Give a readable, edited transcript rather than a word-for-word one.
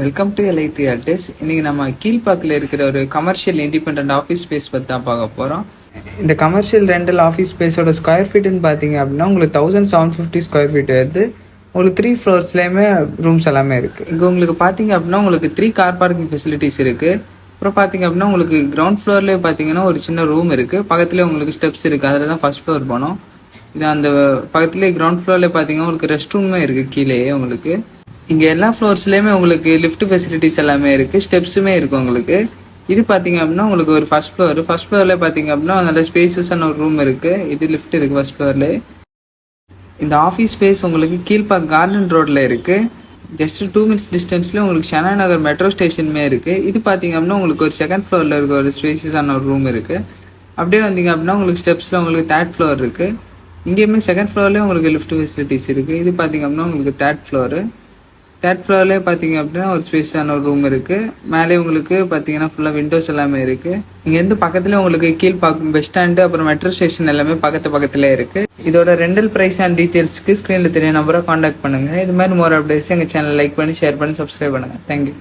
Welcome to LID ஆர்டிஸ். இன்னைக்கு நம்ம கீழ்பாக்கில் இருக்கிற ஒரு கமர்ஷியல் இண்டிபெண்ட் ஆஃபீஸ் ஸ்பேஸ் பற்றி தான் பார்க்க போகிறோம். இந்த கமர்ஷியல் ரெண்டல் ஆஃபீஸ் ஸ்பேஸோட ஸ்கொயர் ஃபீட்டுன்னு பார்த்தீங்க அப்படின்னா உங்களுக்கு 1750 ஸ்கொயர் ஃபீட் வருது. உங்களுக்கு 3 ஃப்ளோர்ஸ்லேயுமே ரூம்ஸ் எல்லாமே இருக்குது. இங்கே உங்களுக்கு பார்த்தீங்க அப்படின்னா உங்களுக்கு 3 கார் பார்க்கிங் ஃபெசிலிட்டிஸ் இருக்குது. அப்புறம் பார்த்தீங்க அப்படின்னா உங்களுக்கு கிரவுண்ட் ஃப்ளோர்லேயே பார்த்தீங்கன்னா ஒரு சின்ன ரூம் இருக்குது. பக்கத்துலேயே உங்களுக்கு ஸ்டெப்ஸ் இருக்குது. அதில் தான் ஃபர்ஸ்ட் ஃப்ளோர் போனோம். இது அந்த பக்கத்துலேயே கிரவுண்ட் ஃப்ளோர்லேயே பார்த்தீங்கன்னா உங்களுக்கு ரெஸ்ட் ரூமே இருக்குது கீழேயே. உங்களுக்கு இங்கே எல்லா ஃப்ளோர்ஸ்லேயுமே உங்களுக்கு லிஃப்ட் ஃபெசிலிட்டிஸ் எல்லாமே இருக்குது, ஸ்டெப்ஸுமே இருக்குது உங்களுக்கு. இது பார்த்தீங்க அப்படின்னா உங்களுக்கு ஒரு ஃபர்ஸ்ட் ஃப்ளோரில் பார்த்தீங்க அப்படின்னா நல்ல ஸ்பேசஸான ஒரு ரூம் இருக்குது. இது லிஃப்ட் இருக்குது ஃபர்ஸ்ட் ஃப்ளோரில். இந்த ஆஃபீஸ் ஸ்பேஸ் உங்களுக்கு கீழ்பாக் கார்டன் ரோட்டில் இருக்குது. ஜஸ்ட் 2 மினிட்ஸ் டிஸ்டன்ஸில் உங்களுக்கு ஷனா நகர் மெட்ரோ ஸ்டேஷனுமே இருக்குது. இது பார்த்தீங்க அப்படின்னா உங்களுக்கு ஒரு செகண்ட் ஃப்ளோரில் இருக்க ஒரு ஸ்பேசஸான ஒரு ரூம் இருக்குது. அப்படியே வந்தீங்க அப்படின்னா உங்களுக்கு ஸ்டெப்ஸில் உங்களுக்கு 3rd ஃப்ளோர் இருக்குது. இங்கேயுமே செகண்ட் ஃப்ளோர்லேயே உங்களுக்கு லிஃப்ட் ஃபெசிலிட்டிஸ் இருக்குது. இது பார்த்தீங்க அப்படின்னா உங்களுக்கு 3rd ஃப்ளோரு. 3rd ஃப்ளோர்லேயே பார்த்தீங்க அப்படின்னா ஒரு ஸ்பேஸான ஒரு ரூம் இருக்குது. மேலே உங்களுக்கு பார்த்தீங்கன்னா ஃபுல்லாக விண்டோஸ் எல்லாமே இருக்குது. இங்கேருந்து பக்கத்தில் உங்களுக்கு கீழ்பாக்கம் பஸ் ஸ்டாண்டு அப்புறம் மெட்ரோ ஸ்டேஷன் எல்லாமே பக்கத்தில் இருக்குது. இதோட ரெண்டல் ப்ரைஸ் அண்ட் டீட்டெயில்ஸ்க்கு ஸ்க்ரீனில் தெரிய நம்பரை காண்டாக்ட் பண்ணுங்கள். இது மாதிரி மோர் அப்டேட்ஸ் எங்கள் சேனல் லைக் பண்ணி ஷேர் பண்ணி சப்ஸ்கிரைப் பண்ணுங்கள். தேங்க்யூ.